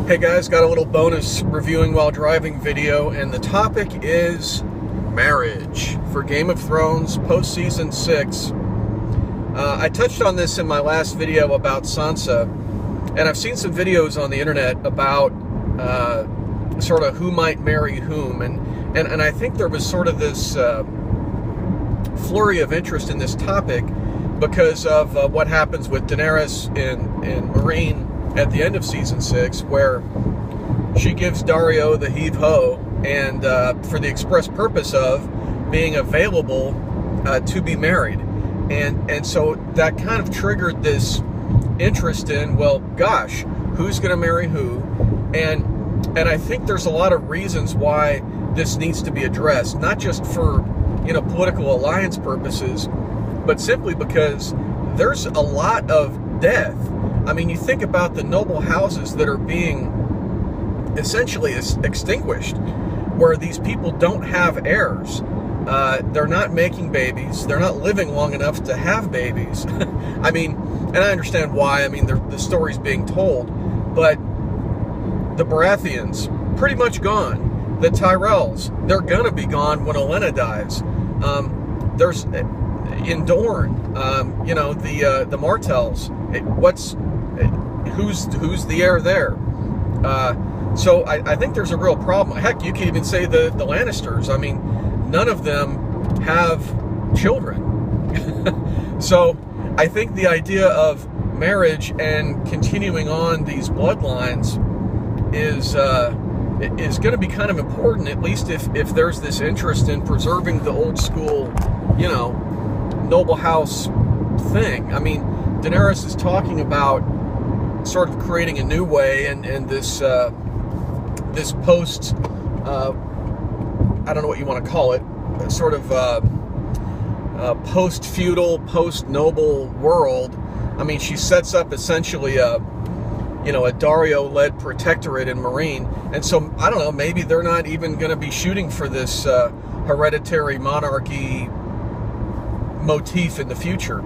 Hey guys, got a little bonus reviewing while driving video, and the topic is marriage for Game of Thrones post-season 6. I touched on this in my last video about Sansa, and I've seen some videos on the internet about sort of who might marry whom, and I think there was sort of this flurry of interest in this topic because of what happens with Daenerys in Meereen at the end of season 6, where she gives Daario the heave-ho, and for the express purpose of being available to be married, and so that kind of triggered this interest in, well, gosh, who's going to marry who, and I think there's a lot of reasons why this needs to be addressed, not just for political alliance purposes, but simply because there's a lot of death. I mean, you think about the noble houses that are being essentially extinguished, where these people don't have heirs. They're not making babies. They're not living long enough to have babies. I mean, and I understand why. I mean, the story's being told, but the Baratheons, pretty much gone. The Tyrells, they're gonna be gone when Olenna dies. There's in Dorne, the Martells. Who's the heir there? So I think there's a real problem. Heck, you can even say the Lannisters. I mean, none of them have children. So I think the idea of marriage and continuing on these bloodlines is going to be kind of important, at least if there's this interest in preserving the old school, noble house thing. I mean, Daenerys is talking about sort of creating a new way, and this this post, I don't know what you want to call it, sort of post-feudal, post-noble world. I mean, she sets up essentially a Daario-led protectorate in Meereen, and so I don't know, maybe they're not even going to be shooting for this hereditary monarchy motif in the future.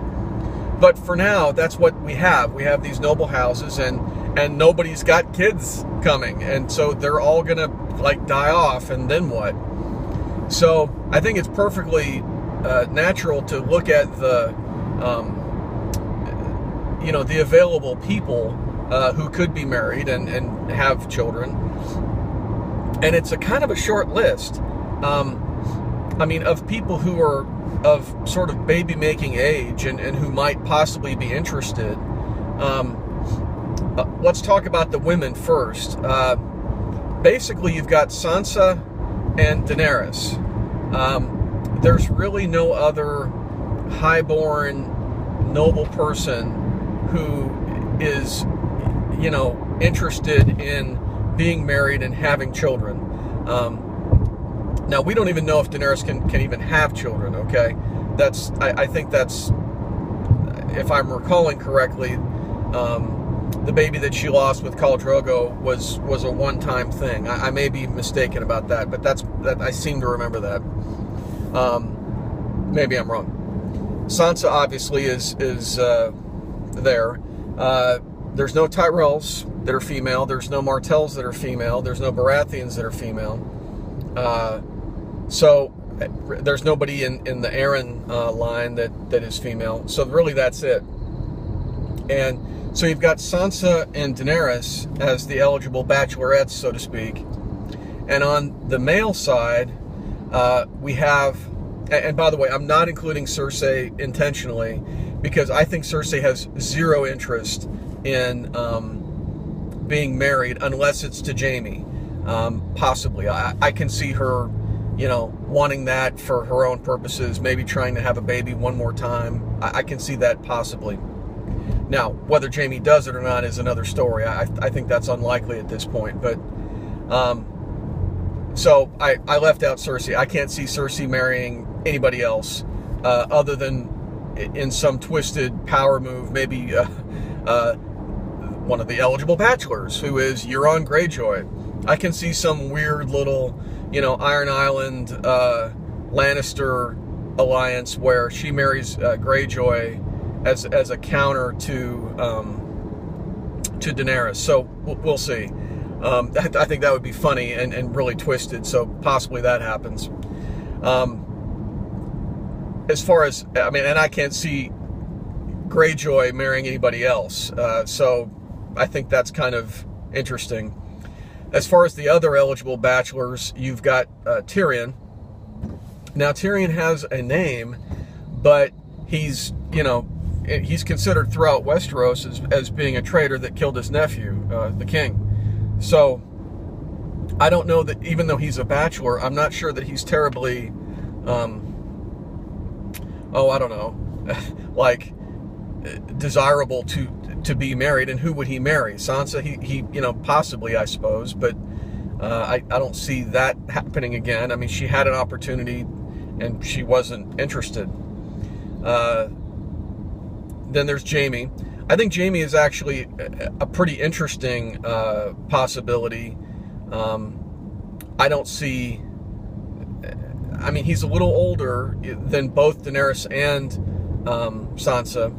But for now, that's what we have. We have these noble houses, and nobody's got kids coming, and so they're all gonna die off, and then what? So I think it's perfectly natural to look at the the available people who could be married and have children, and it's a kind of a short list. I mean, of people who are of sort of baby-making age and who might possibly be interested. Let's talk about the women first. Basically, you've got Sansa and Daenerys. There's really no other highborn, noble person who is, interested in being married and having children. Now, we don't even know if Daenerys can even have children, okay? I think that's, if I'm recalling correctly, the baby that she lost with Khal Drogo was a one-time thing. I may be mistaken about that, but I seem to remember that. Maybe I'm wrong. Sansa obviously is there. There's no Tyrells that are female. There's no Martells that are female. There's no Baratheons that are female. So there's nobody in the Aaron line that is female. So really that's it. And so you've got Sansa and Daenerys as the eligible bachelorettes, so to speak. And on the male side, we have, and by the way, I'm not including Cersei intentionally, because I think Cersei has zero interest in being married unless it's to Jaime. Possibly. I can see her wanting that for her own purposes, maybe trying to have a baby one more time. I can see that possibly. Now, whether Jaime does it or not is another story. I think that's unlikely at this point. But so I left out Cersei. I can't see Cersei marrying anybody else other than in some twisted power move, maybe one of the eligible bachelors, who is Euron Greyjoy. I can see some weird little Iron Island Lannister alliance where she marries Greyjoy as a counter to Daenerys. So we'll see. I think that would be funny and really twisted, so possibly that happens. As far as, I mean, and I can't see Greyjoy marrying anybody else, so I think that's kind of interesting. As far as the other eligible bachelors, you've got Tyrion. Now, Tyrion has a name, but he's, you know, he's considered throughout Westeros as being a traitor that killed his nephew, the king. So, I don't know that, even though he's a bachelor, I'm not sure that he's terribly, I don't know, like, desirable to be married. And who would he marry? Sansa? He you know, possibly, I suppose, but I don't see that happening again. I mean, she had an opportunity and she wasn't interested. Then there's Jaime. I think Jaime is actually a pretty interesting possibility. I don't see, I mean, he's a little older than both Daenerys and Sansa,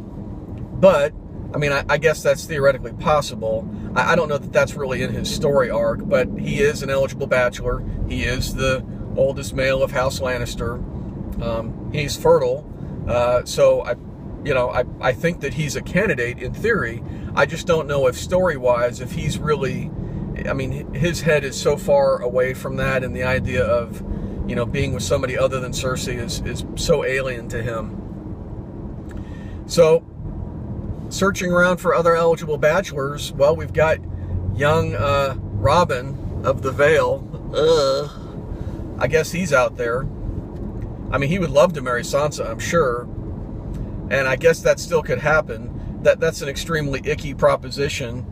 but I mean, I guess that's theoretically possible. I don't know that that's really in his story arc, but he is an eligible bachelor. He is the oldest male of House Lannister. He's fertile, so I think that he's a candidate in theory. I just don't know if story-wise, if he's really, I mean, his head is so far away from that, and the idea of, you know, being with somebody other than Cersei is so alien to him. So, searching around for other eligible bachelors, well, we've got young Robin of the Vale. I guess he's out there. I mean, he would love to marry Sansa, I'm sure. And I guess that still could happen. That's an extremely icky proposition.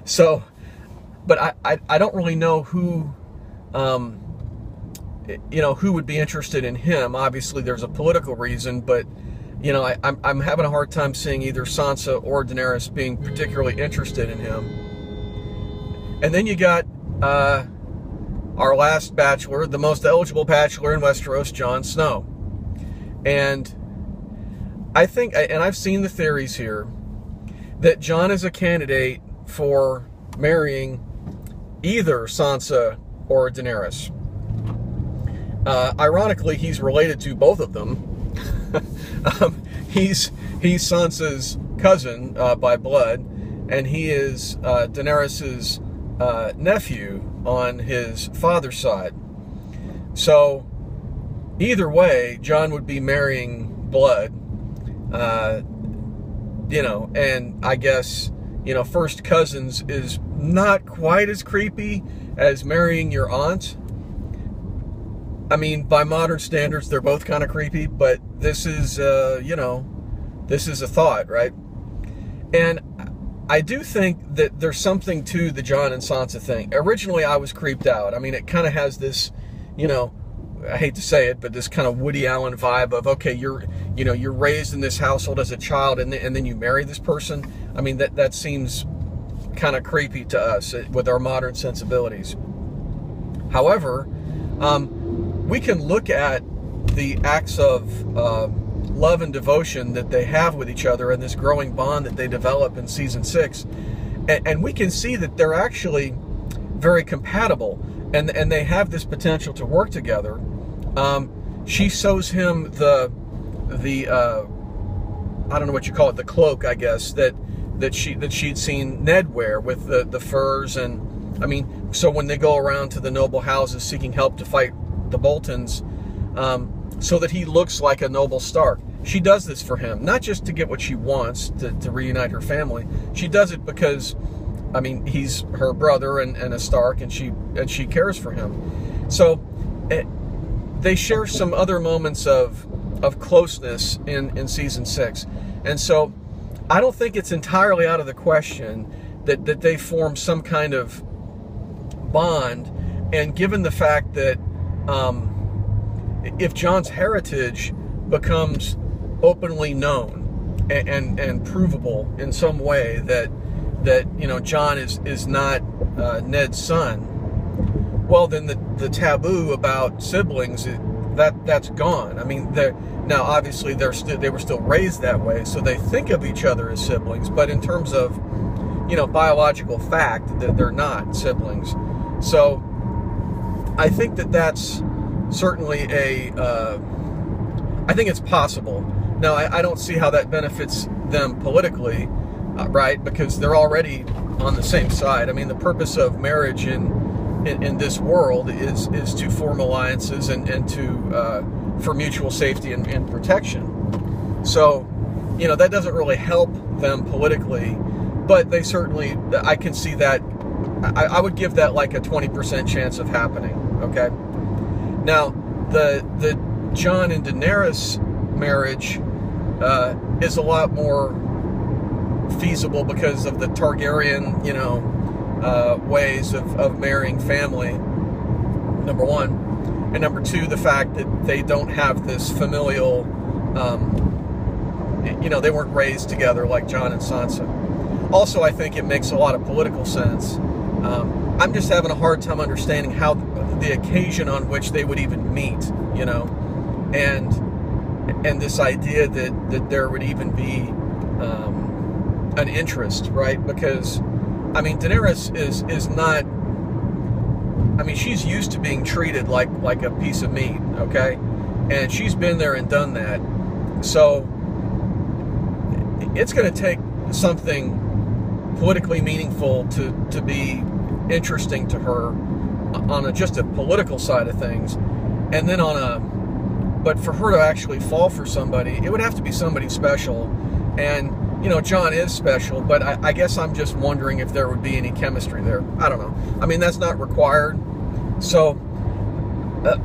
So, but I don't really know who, you know, who would be interested in him. Obviously, there's a political reason, but, you know, I'm having a hard time seeing either Sansa or Daenerys being particularly interested in him. And then you got our last bachelor, the most eligible bachelor in Westeros, Jon Snow. And I think, and I've seen the theories here, that Jon is a candidate for marrying either Sansa or Daenerys. Ironically, he's related to both of them. He's Sansa's cousin by blood, and he is Daenerys's nephew on his father's side. So, either way, Jon would be marrying blood, you know, and I guess, you know, first cousins is not quite as creepy as marrying your aunt. I mean, by modern standards, they're both kind of creepy, but this is, you know, this is a thought, right? And I do think that there's something to the Jon and Sansa thing. Originally, I was creeped out. I mean, it kind of has this, you know, I hate to say it, but this kind of Woody Allen vibe of, okay, you're raised in this household as a child, and then you marry this person. I mean, that seems kind of creepy to us with our modern sensibilities. However, we can look at the acts of love and devotion that they have with each other and this growing bond that they develop in season 6, and we can see that they're actually very compatible, and they have this potential to work together. She sews him the I don't know what you call it, the cloak, I guess, that she'd seen Ned wear with the furs, and I mean, so when they go around to the noble houses seeking help to fight the Boltons, so that he looks like a noble Stark. She does this for him, not just to get what she wants, to reunite her family. She does it because, I mean, he's her brother and a Stark, and she cares for him. So they share some other moments of closeness in season 6, and so I don't think it's entirely out of the question that they form some kind of bond. And given the fact that if Jon's heritage becomes openly known and provable in some way, that you know, Jon is not Ned's son, well, then the taboo about siblings, that's gone. I mean, now obviously they were still raised that way, so they think of each other as siblings, but in terms of, biological fact that they're not siblings. So I think that that's certainly I think it's possible. Now, I don't see how that benefits them politically, right? Because they're already on the same side. I mean, the purpose of marriage in this world is to form alliances and to for mutual safety and protection. So, that doesn't really help them politically, but they certainly, I can see that. I would give that like a 20% chance of happening. Okay. Now, the Jon and Daenerys marriage is a lot more feasible because of the Targaryen, ways of marrying family, number one. And number two, the fact that they don't have this familial, they weren't raised together like Jon and Sansa. Also, I think it makes a lot of political sense. I'm just having a hard time understanding how the occasion on which they would even meet, and this idea that there would even be an interest, right? Because, I mean, Daenerys is not, I mean, she's used to being treated like a piece of meat, okay? And she's been there and done that. So it's going to take something politically meaningful to be interesting to her on just a political side of things. And then but for her to actually fall for somebody, it would have to be somebody special. And, Jon is special, but I guess I'm just wondering if there would be any chemistry there. I don't know. I mean, that's not required. So,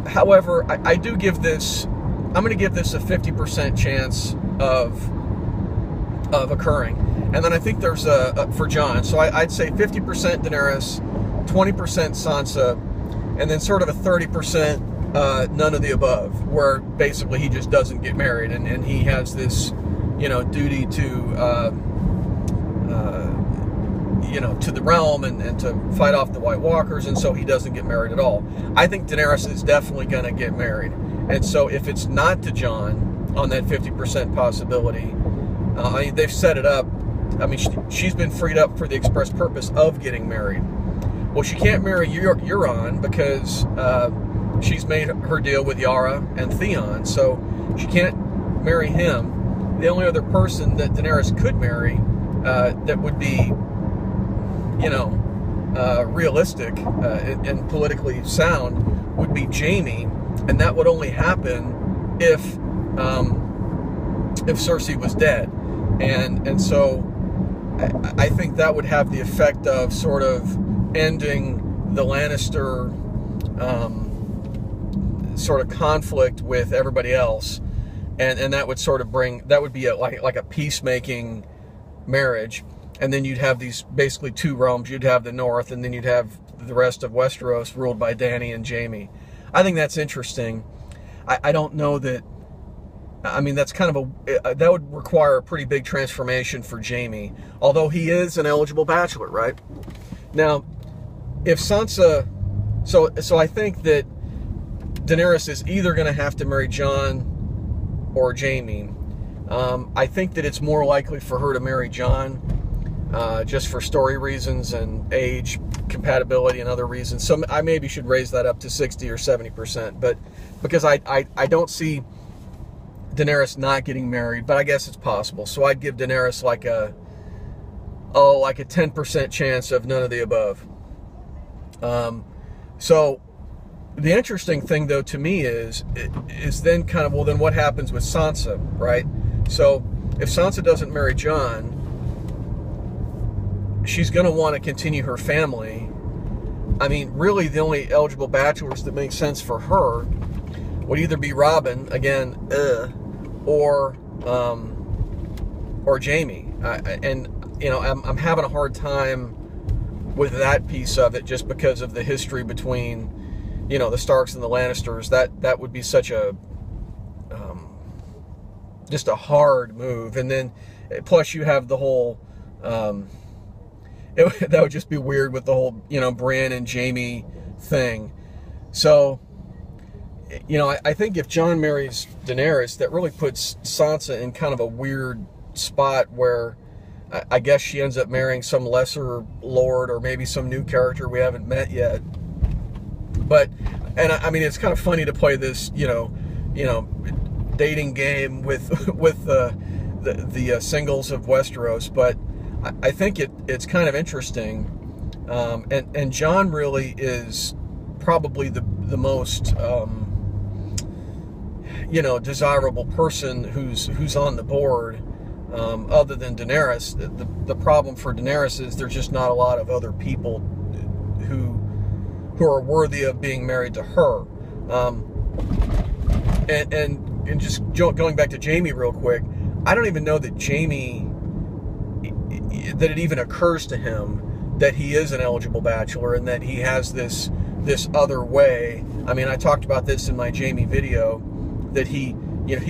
however, I do give this, I'm going to give this a 50% chance of occurring. And then I think there's for Jon, so I'd say 50% Daenerys, 20% Sansa, and then sort of a 30% none of the above, where basically he just doesn't get married, and he has this, duty to the realm and to fight off the White Walkers, and so he doesn't get married at all. I think Daenerys is definitely going to get married, and so if it's not to Jon on that 50% possibility, they've set it up. I mean, she's been freed up for the express purpose of getting married. Well, she can't marry Euron because she's made her deal with Yara and Theon, so she can't marry him. The only other person that Daenerys could marry that would be, realistic and politically sound would be Jaime, and that would only happen if Cersei was dead, and so I think that would have the effect of sort of ending the Lannister sort of conflict with everybody else, and that would sort of that would be like a peacemaking marriage, and then you'd have these basically two realms. You'd have the North, and then you'd have the rest of Westeros ruled by Dany and Jaime. I think that's interesting. I don't know that. I mean, that's kind of that would require a pretty big transformation for Jaime, although he is an eligible bachelor, right? Now, if Sansa, so I think that Daenerys is either going to have to marry Jon or Jaime. I think that it's more likely for her to marry Jon, just for story reasons and age compatibility and other reasons. So I maybe should raise that up to 60 or 70%, but because I don't see Daenerys not getting married, but I guess it's possible. So I'd give Daenerys like a 10% chance of none of the above. So the interesting thing, though, to me is then kind of, well, then what happens with Sansa, right? So if Sansa doesn't marry Jon, she's going to want to continue her family. I mean, really, the only eligible bachelors that make sense for her would either be Robin, again, or Jaime. And, I'm having a hard time with that piece of it just because of the history between, the Starks and the Lannisters. That would be such a, just a hard move. And then, plus you have the whole, that would just be weird with the whole, Bran and Jaime thing. So, I think if Jon marries Daenerys, that really puts Sansa in kind of a weird spot where, I guess she ends up marrying some lesser lord or maybe some new character we haven't met yet. But, and I mean, it's kind of funny to play this, dating game with the singles of Westeros, but I think it's kind of interesting. And Jon really is probably the most desirable person who's on the board, other than Daenerys. The problem for Daenerys is there's just not a lot of other people who are worthy of being married to her. And just going back to Jaime real quick, I don't even know that that it even occurs to him that he is an eligible bachelor and that he has this other way. I mean, I talked about this in my Jaime video, that he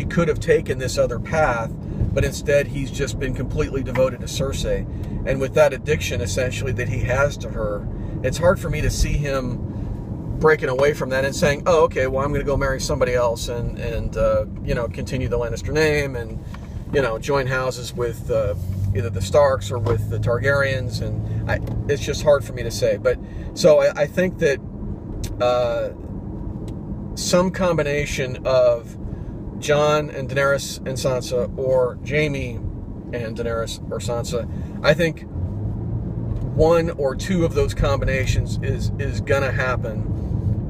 could have taken this other path, but instead he's just been completely devoted to Cersei. And with that addiction, essentially, that he has to her, it's hard for me to see him breaking away from that and saying, oh, okay, well, I'm going to go marry somebody else and continue the Lannister name and, join houses with either the Starks or with the Targaryens. And it's just hard for me to say. But so I think that some combination of Jon and Daenerys and Sansa, or Jaime and Daenerys or Sansa, I think one or two of those combinations is gonna happen.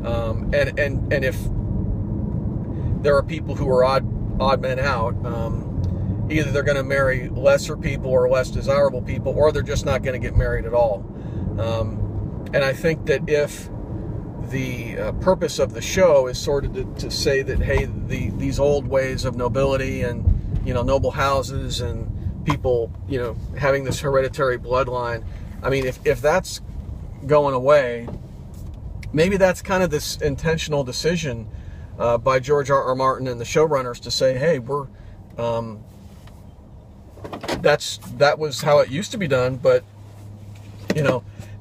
And if there are people who are odd men out, either they're going to marry lesser people or less desirable people, or they're just not going to get married at all. And I think that if the purpose of the show is sort of to say that, hey, these old ways of nobility and noble houses and people having this hereditary bloodline, I mean, if that's going away, maybe that's kind of this intentional decision by George R.R. Martin and the showrunners to say, hey, we're that was how it used to be done, but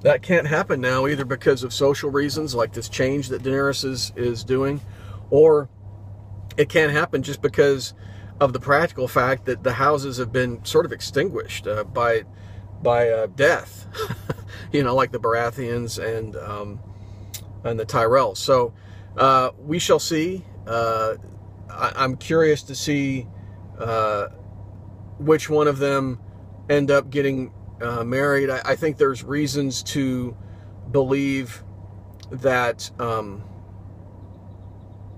that can't happen now, either because of social reasons like this change that Daenerys is doing, or it can't happen just because of the practical fact that the houses have been sort of extinguished by death, like the Baratheons and the Tyrells. So we shall see. I'm curious to see which one of them end up getting married. I think there's reasons to believe that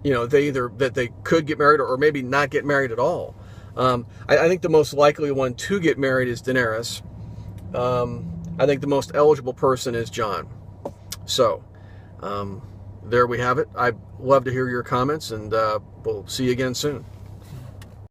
they could get married or maybe not get married at all. I think the most likely one to get married is Daenerys. I think the most eligible person is Jon. So there we have it. I'd love to hear your comments, and we'll see you again soon.